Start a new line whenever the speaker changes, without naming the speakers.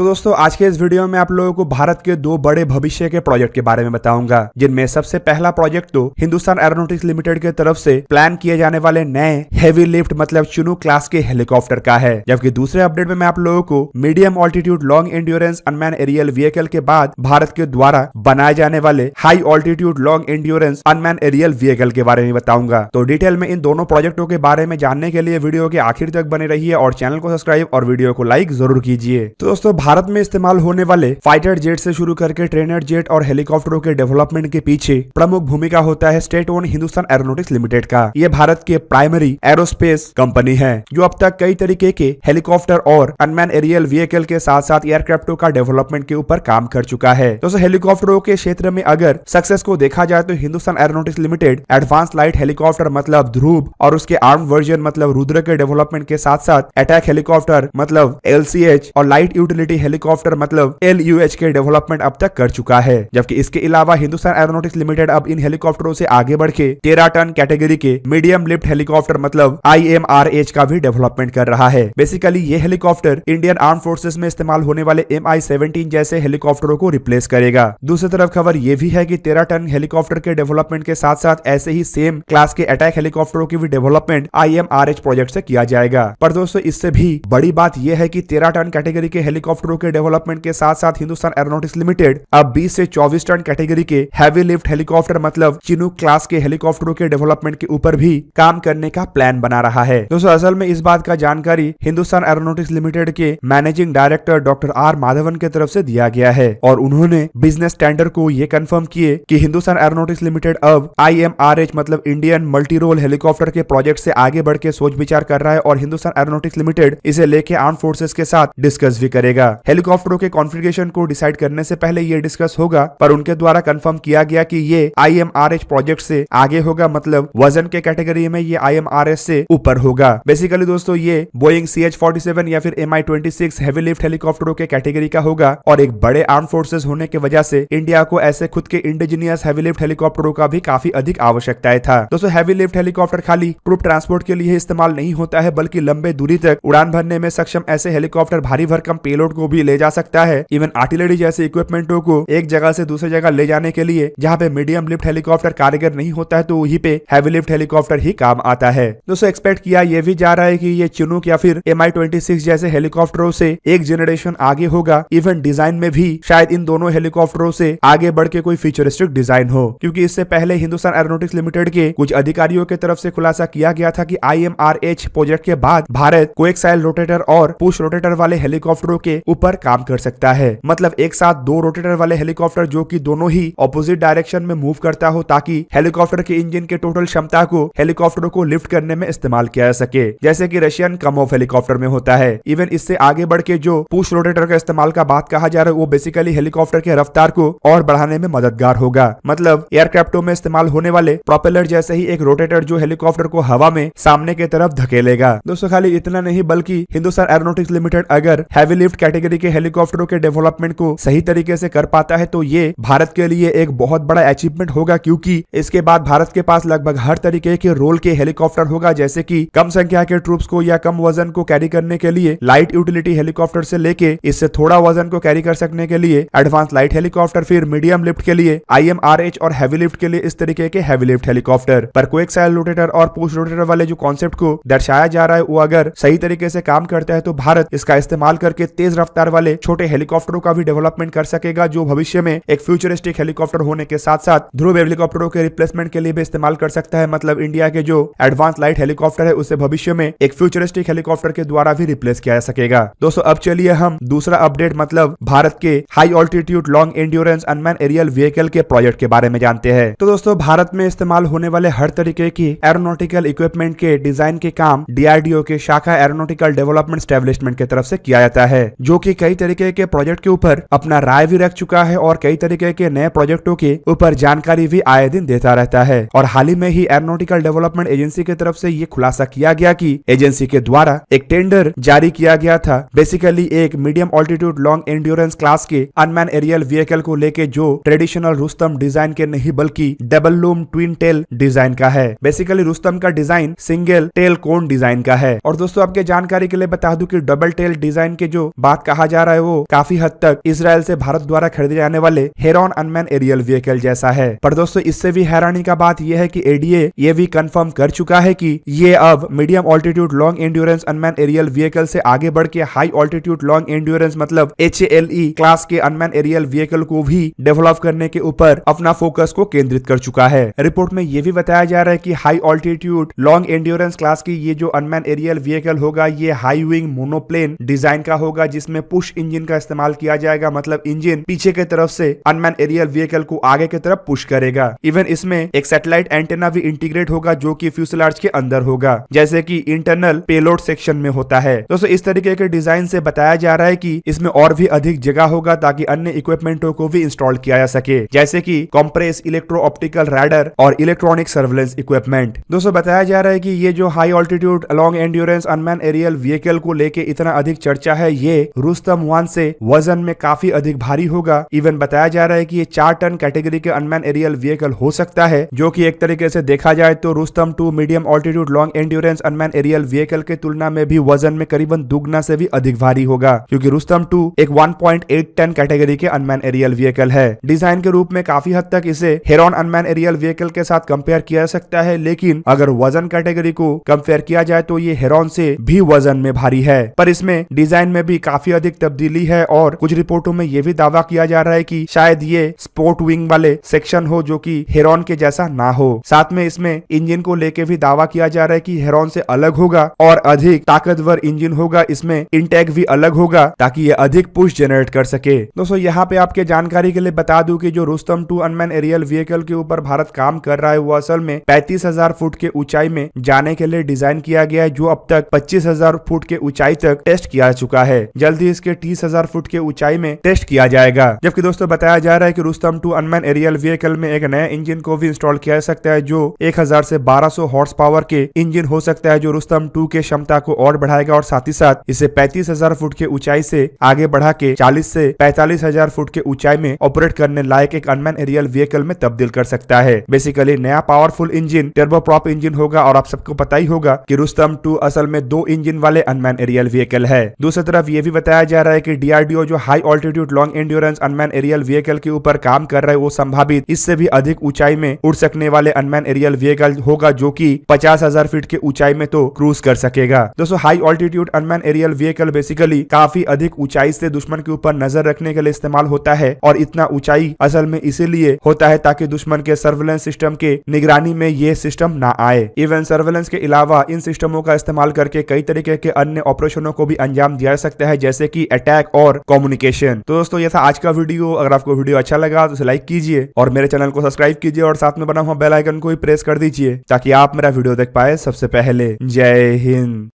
तो दोस्तों आज के इस वीडियो में आप लोगों को भारत के दो बड़े भविष्य के प्रोजेक्ट के बारे में बताऊंगा, जिनमें सबसे पहला प्रोजेक्ट तो हिंदुस्तान एरोनॉटिक्स लिमिटेड की तरफ से प्लान किए जाने वाले नए हेवी लिफ्ट मतलब चिनूक क्लास के हेलीकॉप्टर का है। जबकि दूसरे अपडेट में मैं आप लोगों को medium altitude long endurance unmanned aerial vehicle के बाद भारत के द्वारा बनाए जाने वाले high altitude long endurance unmanned aerial vehicle के बारे में बताऊंगा। तो डिटेल में इन दोनों प्रोजेक्टों के बारे में जानने के लिए वीडियो के आखिर तक बने रहिए और चैनल को सब्सक्राइब और वीडियो को लाइक जरूर कीजिए। तो दोस्तों भारत में इस्तेमाल होने वाले फाइटर जेट से शुरू करके ट्रेनर जेट और हेलीकॉप्टरों के डेवलपमेंट के पीछे प्रमुख भूमिका होता है state own Hindustan aeronautics limited का। ये भारत के प्राइमरी एरोस्पेस कंपनी है जो अब तक कई तरीके के हेलीकॉप्टर और अनमैन एरियल व्हीकल के साथ साथ एयरक्राफ्टों का डेवलपमेंट के ऊपर काम कर चुका है। दोस्तों हेलीकॉप्टरों के क्षेत्र में अगर सक्सेस को देखा जाए तो Hindustan aeronautics limited advance light helicopter मतलब ध्रुव और उसके आर्म वर्जन मतलब रुद्र के डेवलपमेंट के साथ साथ अटैक हेलीकॉप्टर मतलब LCH और लाइट यूटिलिटी हेलीकॉप्टर मतलब LUH के डेवलपमेंट अब तक कर चुका है। जबकि इसके अलावा हिंदुस्तान एरोनॉटिक्स लिमिटेड अब इन हेलीकॉप्टरों से आगे बढ़ के 13 टन कैटेगरी के मीडियम लिफ्ट हेलीकॉप्टर मतलब IMRH का भी डेवलपमेंट कर रहा है। बेसिकली ये हेलीकॉप्टर इंडियन आर्म फोर्सेस में इस्तेमाल होने वाले MI-17 जैसे हेलीकॉप्टरों को रिप्लेस करेगा। दूसरी तरफ खबर यह भी है कि 13 टन हेलीकॉप्टर के डेवलपमेंट के साथ साथ ऐसे ही सेम क्लास के अटैक हेलीकॉप्टरों की भी डेवलपमेंट IMRH प्रोजेक्ट से किया जाएगा। पर दोस्तों इससे भी बड़ी बात यह है कि 13 टन कैटेगरी के हेलीकॉप्टरों के डेवलपमेंट के साथ साथ हिंदुस्तान एरोनॉटिक्स लिमिटेड अब 20 से 24 टन कैटेगरी के हैवी लिफ्ट हेलीकॉप्टर मतलब चिनूक क्लास के हेलीकॉप्टरों के डेवलपमेंट के ऊपर भी काम करने का प्लान बना रहा है। दोस्तों असल में इस बात का जानकारी हिंदुस्तान एरोनॉटिक्स लिमिटेड के managing director doctor R Madhavan की तरफ से दिया गया है और उन्होंने बिजनेस टेंडर को ये कंफर्म किए कि हिंदुस्तान एरोनॉटिक्स लिमिटेड अब IMRH मतलब इंडियन मल्टी रोल हेलीकॉप्टर के प्रोजेक्ट से आगे बढ़ के सोच विचार कर रहा है और हिंदुस्तान एरोनॉटिक्स लिमिटेड इसे लेके आर्म फोर्सेस के साथ डिस्कस भी करेगा। हेलीकॉप्टरों के कॉन्फ़िगरेशन को डिसाइड करने से पहले ये डिस्कस होगा, पर उनके द्वारा कंफर्म किया गया कि ये IMRH प्रोजेक्ट से आगे होगा, मतलब वजन के कैटेगरी में ये IMRH से ऊपर होगा। बेसिकली दोस्तों ये बोइंग CH-47 या फिर MI-26 हेवी लिफ्ट हेलीकॉप्टरों के कैटेगरी का होगा और एक बड़े आर्म फोर्सेस होने की वजह से इंडिया को ऐसे खुद के इंडिजीनियस हेवी लिफ्ट हेलीकॉप्टरों का भी काफी अधिक आवश्यकता था। दोस्तों हेवी लिफ्ट हेलीकॉप्टर खाली ट्रूप ट्रांसपोर्ट के लिए इस्तेमाल नहीं होता है, बल्कि लंबे दूरी तक उड़ान भरने में सक्षम ऐसे हेलीकॉप्टर भारी भरकम पेलोड को भी ले जा सकता है। इवन आर्टिलरी जैसे इक्विपमेंटों को एक जगह से दूसरी जगह ले जाने के लिए जहाँ पे मीडियम लिफ्ट हेलीकॉप्टर कारगर नहीं होता है तो वहीं पे हैवी लिफ्ट हेलीकॉप्टर ही काम आता है। दोस्तों एक्सपेक्ट किया यह भी जा रहा है कि ये चिनूक या फिर MI-26 जैसे हेलीकॉप्टरों से एक जनरेशन आगे होगा। इवन डिजाइन में भी शायद इन दोनों हेलीकॉप्टरों से आगे बढ़ के कोई फ्यूचरिस्टिक डिजाइन हो, क्योंकि इससे पहले हिंदुस्तान एरोनॉटिक्स लिमिटेड के कुछ अधिकारियों की तरफ से खुलासा किया गया था कि IMRH प्रोजेक्ट के बाद भारत कोएक्साइल रोटेटर और पुश रोटेटर वाले हेलीकॉप्टरों के ऊपर काम कर सकता है, मतलब एक साथ दो रोटेटर वाले हेलीकॉप्टर जो कि दोनों ही ऑपोजिट डायरेक्शन में मूव करता हो, ताकि हेलीकॉप्टर के इंजन के टोटल क्षमता को हेलीकॉप्टरों को लिफ्ट करने में इस्तेमाल किया जा सके, जैसे कि रशियन कमोफ हेलीकॉप्टर में होता है। इवन इससे आगे बढ़ के जो पुश रोटेटर का इस्तेमाल का बात कहा जा रहा है वो बेसिकली हेलीकॉप्टर के रफ्तार को और बढ़ाने में मददगार होगा, मतलब एयरक्राफ्टों में इस्तेमाल होने वाले प्रोपेलर जैसे ही एक रोटेटर जो हेलीकॉप्टर को हवा में सामने की तरफ धकेलेगा। दोस्तों खाली इतना नहीं बल्कि हिंदुस्तान एरोनॉटिक्स लिमिटेड अगर हैवी लिफ्ट कैटेगरी के हेलीकॉप्टरों के डेवलपमेंट को सही तरीके से कर पाता है तो ये भारत के लिए एक बहुत बड़ा अचीवमेंट होगा, क्योंकि इसके बाद भारत के पास लगभग हर तरीके के रोल के हेलीकॉप्टर होगा, जैसे कि कम संख्या के ट्रूप्स को या कम वजन को कैरी करने के लिए लाइट यूटिलिटी हेलीकॉप्टर से लेके इससे थोड़ा वजन को कैरी कर सकने के लिए एडवांस लाइट हेलीकॉप्टर, फिर मीडियम लिफ्ट के लिए IMRH और हैवी लिफ्ट के लिए इस तरीके के हैवी लिफ्ट हेलीकॉप्टर। पर कोएक्साइल रोटेटर और पुश रोटेटर वाले जो कॉन्सेप्ट को दर्शाया जा रहा है वो अगर सही तरीके से काम करता है तो भारत इसका इस्तेमाल करके तेज रफ्तार वाले छोटे हेलीकॉप्टरों का भी डेवलपमेंट कर सकेगा, जो भविष्य में एक फ्यूचरिस्टिक हेलीकॉप्टर होने के साथ साथ ध्रुव हेलीकॉप्टरों के रिप्लेसमेंट के लिए भी इस्तेमाल कर सकता है। मतलब इंडिया के जो एडवांस लाइट हेलीकॉप्टर है उसे भविष्य में एक फ्यूचरिस्टिक हेलीकॉप्टर के द्वारा भी रिप्लेस किया जा सकेगा। दोस्तों अब चलिए हम दूसरा अपडेट मतलब भारत के high altitude long endurance unmanned aerial vehicle के प्रोजेक्ट के बारे में जानते हैं। तो दोस्तों भारत में इस्तेमाल होने वाले हर तरीके की एरोनॉटिकल इक्विपमेंट के डिजाइन के काम DRDO के शाखा एरोनॉटिकल डेवलपमेंट एस्टेब्लिशमेंट की तरफ से किया जाता है, जो कि कई तरीके के प्रोजेक्ट के ऊपर अपना राय भी रख चुका है और कई तरीके के नए प्रोजेक्टों के ऊपर जानकारी भी आए दिन देता रहता है। और हाल ही में ही एरोनॉटिकल डेवलपमेंट एजेंसी की तरफ से ये खुलासा किया गया कि एजेंसी के द्वारा एक टेंडर जारी किया गया था, बेसिकली एक medium altitude long endurance class के अनमैन एरियल व्हीकल को लेके, जो ट्रेडिशनल रुस्तम डिजाइन के नहीं बल्कि double boom twin tail design का है। बेसिकली रुस्तम का design single tail cone design का है। और दोस्तों आपके जानकारी के लिए बता दूं कि डबल टेल डिजाइन के जो बात कहा जा रहा है वो काफी हद तक इसराइल से भारत द्वारा खरीदे जाने वाले हेरॉन अनमैन एरियल व्हीकल जैसा है। पर दोस्तों इससे भी हैरानी का बात यह है कि एडीए ये भी कंफर्म कर चुका है कि ये अब medium altitude long endurance unmanned aerial vehicle से आगे बढ़ के हाई ऑल्टीट्यूड लॉन्ग एंड्योरेंस मतलब HALE क्लास के अनमैन एरियल व्हीकल को भी डेवलप करने के ऊपर अपना फोकस को केंद्रित कर चुका है। रिपोर्ट में यह भी बताया जा रहा है कि high altitude long endurance class की ये जो अनमैन एरियल व्हीकल होगा ये हाई विंग मोनोप्लेन डिजाइन का होगा, जिसमें पुश इंजन का इस्तेमाल किया जाएगा। मतलब इंजन पीछे की तरफ से अनमैन एरियल व्हीकल को आगे की तरफ पुश करेगा। इवन इसमें एक सैटेलाइट एंटेना भी इंटीग्रेट होगा जो कि फ्यूसलाज के अंदर होगा, जैसे कि इंटरनल पेलोड सेक्शन में होता है। दोस्तों इस तरीके के डिजाइन से बताया जा रहा है कि इसमें और भी अधिक जगह होगा ताकि अन्य इक्विपमेंटों को भी इंस्टॉल किया जा सके, जैसे कि कॉम्प्रेस इलेक्ट्रो ऑप्टिकल रैडर और इलेक्ट्रॉनिक सर्वेलेंस इक्विपमेंट। दोस्तों बताया जा रहा है कि ये जो high altitude long endurance unmanned aerial vehicle को लेके इतना अधिक चर्चा है, ये रुस्तम 1 से वजन में काफी अधिक भारी होगा। इवन बताया जा रहा है कि ये 4 टन कैटेगरी के अनमैन एरियल व्हीकल हो सकता है, जो कि एक तरीके से देखा जाए तो Rustom 2 medium altitude long endurance unmanned aerial vehicle के तुलना में भी वजन में करीबन दुगना से भी अधिक भारी होगा, क्योंकि रुस्तम 2 एक 1.8 टन कैटेगरी के अनमैन एरियल व्हीकल है। डिजाइन के रूप में काफी हद तक इसे हेरॉन अनमैन एरियल व्हीकल के साथ कंपेयर किया जा सकता है, लेकिन अगर वजन कैटेगरी को कंपेयर किया जाए तो ये हेरॉन से भी वजन में भारी है। पर इसमें डिजाइन में भी काफी अधिक तब्दीली है और कुछ रिपोर्टों में यह भी दावा किया जा रहा है कि शायद ये स्पोर्ट विंग वाले सेक्शन हो जो कि हेरॉन के जैसा ना हो। साथ में इसमें इंजन को लेके भी दावा किया जा रहा है कि हेरॉन से अलग होगा और अधिक ताकतवर इंजन होगा। इसमें इंटेक भी अलग होगा ताकि ये अधिक पुश जनरेट कर सके। दोस्तों यहाँ पे आपके जानकारी के लिए बता दूं कि जो रुस्तम 2 अनमैन एरियल व्हीकल के ऊपर भारत काम कर रहा है वो असल में 35,000 फुट के ऊंचाई में जाने के लिए डिजाइन किया गया है, जो अब तक 25,000 फुट के ऊंचाई तक टेस्ट किया जा चुका है। जल्दी इसके 30,000 फुट के ऊंचाई में टेस्ट किया जाएगा। जबकि दोस्तों बताया जा रहा है कि रुस्तम 2 अनमैन एरियल व्हीकल में एक नया इंजन को भी इंस्टॉल किया जा सकता है, जो 1000 से 1200 हॉर्स पावर के इंजन हो सकता है, जो रुस्तम 2 के क्षमता को और बढ़ाएगा और साथ ही साथ इसे 35,000 फुट के ऊंचाई से आगे बढ़ा के 40 से 45,000 फुट के ऊंचाई में ऑपरेट करने लायक एक अनमैन एरियल व्हीकल में तब्दील कर सकता है। बेसिकली नया पावरफुल इंजन टर्बोप्रॉप इंजन होगा और आप सबको पता ही होगा कि रुस्तम 2 असल में 2 इंजन वाले अनमैन एरियल व्हीकल है। दूसरी तरफ ये भी बताया जा रहा है कि डीआरडीओ जो high altitude long endurance unmanned aerial vehicle के ऊपर काम कर रहा है वो संभावित इससे भी अधिक ऊंचाई में उड़ सकने वाले अनमैन एरियल व्हीकल होगा, जो कि 50,000 फीट के ऊंचाई में तो क्रूज कर सकेगा। दोस्तों high altitude unmanned aerial vehicle basically काफी अधिक ऊंचाई से दुश्मन के ऊपर नजर रखने के लिए इस्तेमाल होता है और इतना ऊंचाई असल में इसीलिए होता है ताकि दुश्मन के सर्वेलेंस सिस्टम के निगरानी में ये सिस्टम ना आए। इवन सर्वेलेंस के अलावा इन सिस्टमों का इस्तेमाल करके कई तरीके के अन्य ऑपरेशनों को भी अंजाम दिया जा सकता है, जैसे कि अटैक और कम्युनिकेशन। तो दोस्तों ये था आज का वीडियो। अगर आपको वीडियो अच्छा लगा तो उसे लाइक कीजिए और मेरे चैनल को सब्सक्राइब कीजिए और साथ में बना हुआ बेल आइकन को भी प्रेस कर दीजिए ताकि आप मेरा वीडियो देख पाए सबसे पहले। जय हिंद।